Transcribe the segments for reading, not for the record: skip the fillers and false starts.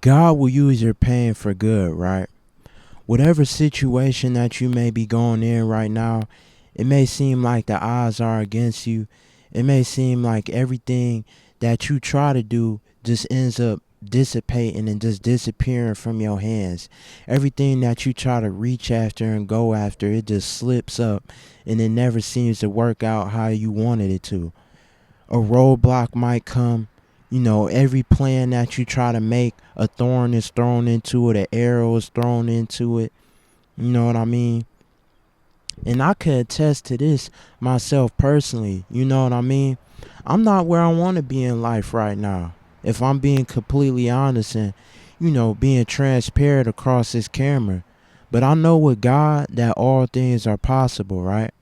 God will use your pain for good, right? Whatever situation that you may be going in right now, it may seem like the odds are against you. It may seem like everything that you try to do just ends up dissipating and just disappearing from your hands. Everything that you try to reach after and go after, it just slips up and it never seems to work out how you wanted it to. A roadblock might come. Every plan that you try to make, a thorn is thrown into it, an arrow is thrown into it. You know what I mean? And I could attest to this myself personally. You know what I mean? I'm not where I want to be in life right now. If I'm being completely honest and, being transparent across this camera. But I know with God that all things are possible, right?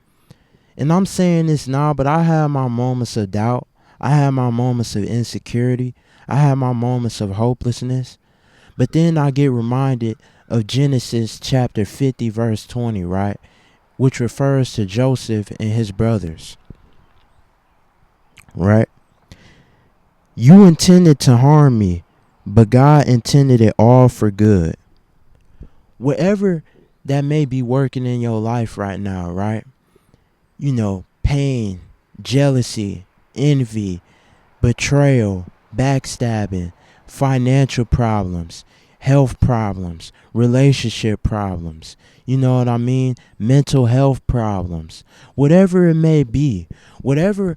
And I'm saying this now, but I have my moments of doubt. I have my moments of insecurity. I have my moments of hopelessness. But then I get reminded of Genesis chapter 50, verse 20, right? Which refers to Joseph and his brothers, right? You intended to harm me, but God intended it all for good. Whatever that may be working in your life right now, right? Pain, jealousy, envy, betrayal, backstabbing, financial problems, health problems, relationship problems, you know what I mean? Mental health problems, whatever it may be, whatever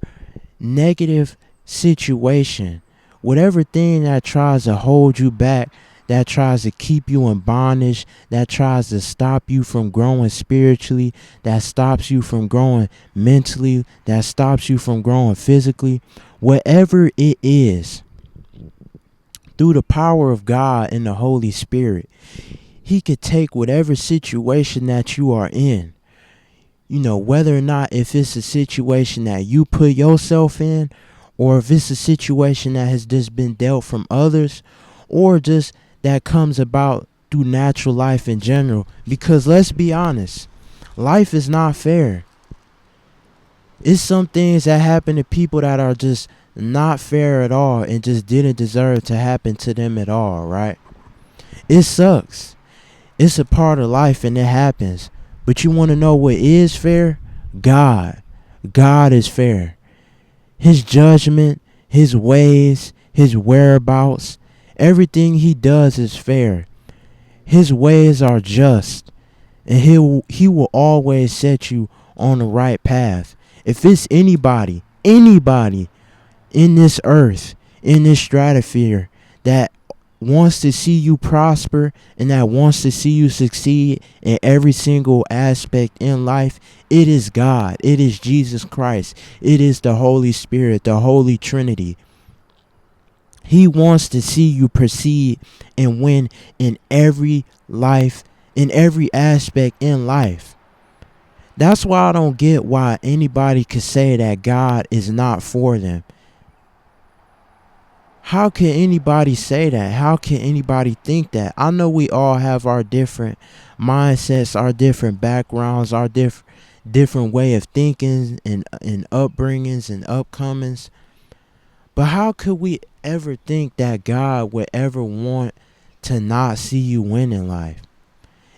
negative situation, whatever thing that tries to hold you back, that tries to keep you in bondage, that tries to stop you from growing spiritually, that stops you from growing mentally, that stops you from growing physically, whatever it is, through the power of God and the Holy Spirit, He could take whatever situation that you are in, whether or not if it's a situation that you put yourself in, or if it's a situation that has just been dealt from others, or just that comes about through natural life in general. Because let's be honest, life is not fair. It's some things that happen to people that are just not fair at all and just didn't deserve to happen to them at all, right? It sucks. It's a part of life and it happens. But you want to know what is fair? God. God is fair. His judgment, His ways, His whereabouts, everything He does is fair. His ways are just. And He will always set you on the right path. If it's anybody in this earth, in this stratosphere, that wants to see you prosper and that wants to see you succeed in every single aspect in life, it is God. It is Jesus Christ. It is the Holy Spirit, the Holy Trinity. He wants to see you proceed and win in every aspect in life. That's why I don't get why anybody could say that God is not for them. How can anybody say that? How can anybody think that? I know we all have our different mindsets, our different backgrounds, our different way of thinking and upbringings and upcomings. But how could we ever think that God would ever want to not see you win in life?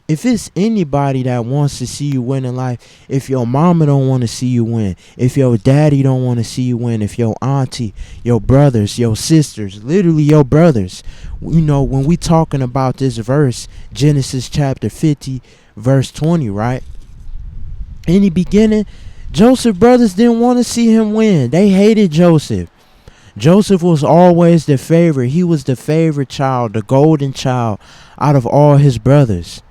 If it's anybody that wants to see you win in life, if your mama don't want to see you win, if your daddy don't want to see you win, if your auntie, your brothers, your sisters, literally your brothers, when we talking about this verse, Genesis chapter 50, verse 20, right? In the beginning, Joseph's brothers didn't want to see him win. They hated Joseph. Joseph was always the favorite. He was the favorite child, the golden child out of all his brothers.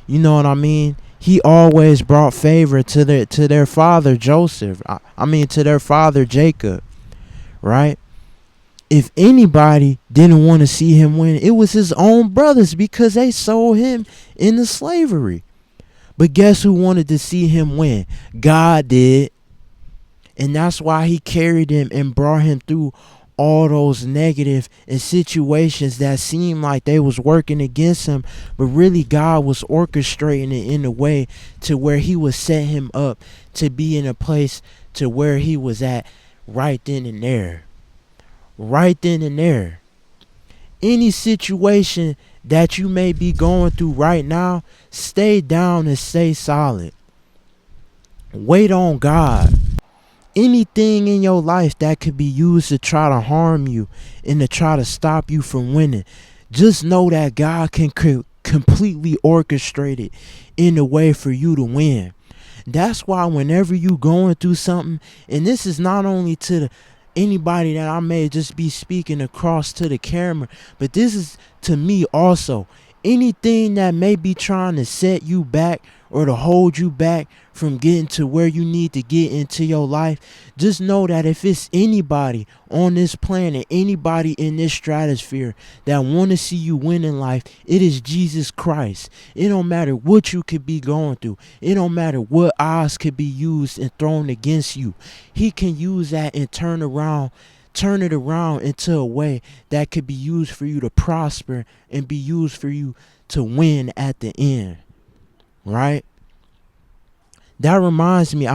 You know what I mean? He always brought favor to their father Joseph. To their father Jacob, right? If anybody didn't want to see him win, it was his own brothers because they sold him into slavery. But guess who wanted to see him win? God did. And that's why He carried him and brought him through all those negative and situations that seemed like they was working against him, but really God was orchestrating it in a way to where He would set him up to be in a place to where he was at right then and there. Any situation that you may be going through right now, stay down and stay solid. Wait on God. Anything in your life that could be used to try to harm you and to try to stop you from winning, just know that God can completely orchestrate it in a way for you to win. That's why whenever you going through something, and this is not only to anybody that I may just be speaking across to the camera, but this is to me also. Anything that may be trying to set you back or to hold you back from getting to where you need to get into your life, just know that if it's anybody on this planet, anybody in this stratosphere that want to see you win in life, it is Jesus Christ. It don't matter what you could be going through. It don't matter what odds could be used and thrown against you. He can use that and turn it around into a way that could be used for you to prosper and be used for you to win at the end. Right? That reminds me,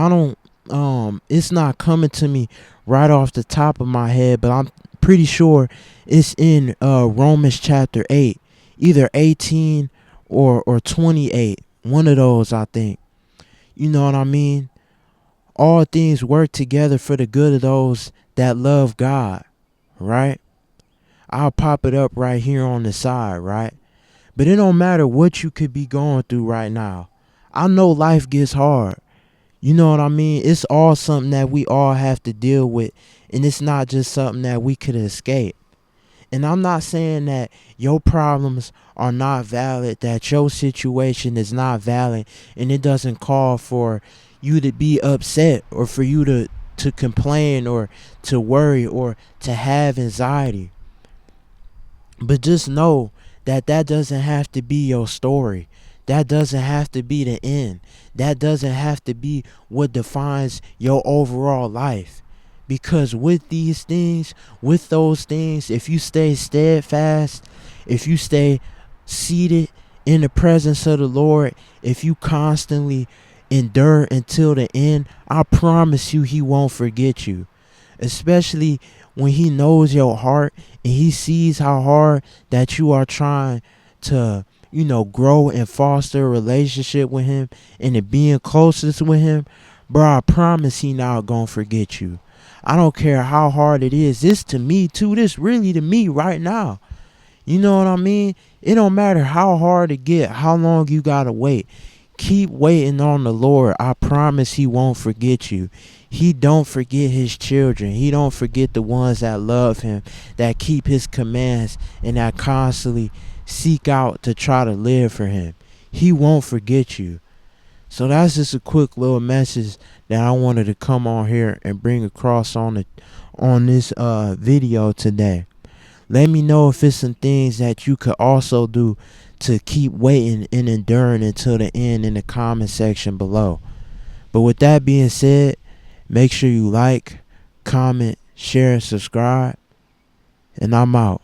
it's not coming to me right off the top of my head, but I'm pretty sure it's in Romans chapter 8, either 18 or 28. One of those, I think. You know what I mean? All things work together for the good of those that love God, right? I'll pop it up right here on the side, right? But it don't matter what you could be going through right now. I know life gets hard. You know what I mean? It's all something that we all have to deal with. And it's not just something that we could escape. And I'm not saying that your problems are not valid, that your situation is not valid, and it doesn't call for you to be upset or for you to complain or to worry or to have anxiety. But just know that that doesn't have to be your story. That doesn't have to be the end. That doesn't have to be what defines your overall life. Because with these things, with those things, if you stay steadfast, if you stay seated in the presence of the Lord, if you constantly endure until the end, I promise you He won't forget you. Especially when He knows your heart and He sees how hard that you are trying to, grow and foster a relationship with Him and to being closest with Him. Bro, I promise He not gonna forget you. I don't care how hard it is. This to me too. This really to me right now. You know what I mean? It don't matter how hard it get, how long you gotta wait. Keep waiting on the Lord. I promise He won't forget you. He don't forget His children. He don't forget the ones that love Him, that keep His commands, and that constantly seek out to try to live for Him. He won't forget you. So that's just a quick little message that I wanted to come on here and bring across on this video today. Let me know if it's some things that you could also do to keep waiting and enduring until the end in the comment section below. But with that being said, make sure you like, comment, share, and subscribe. And I'm out.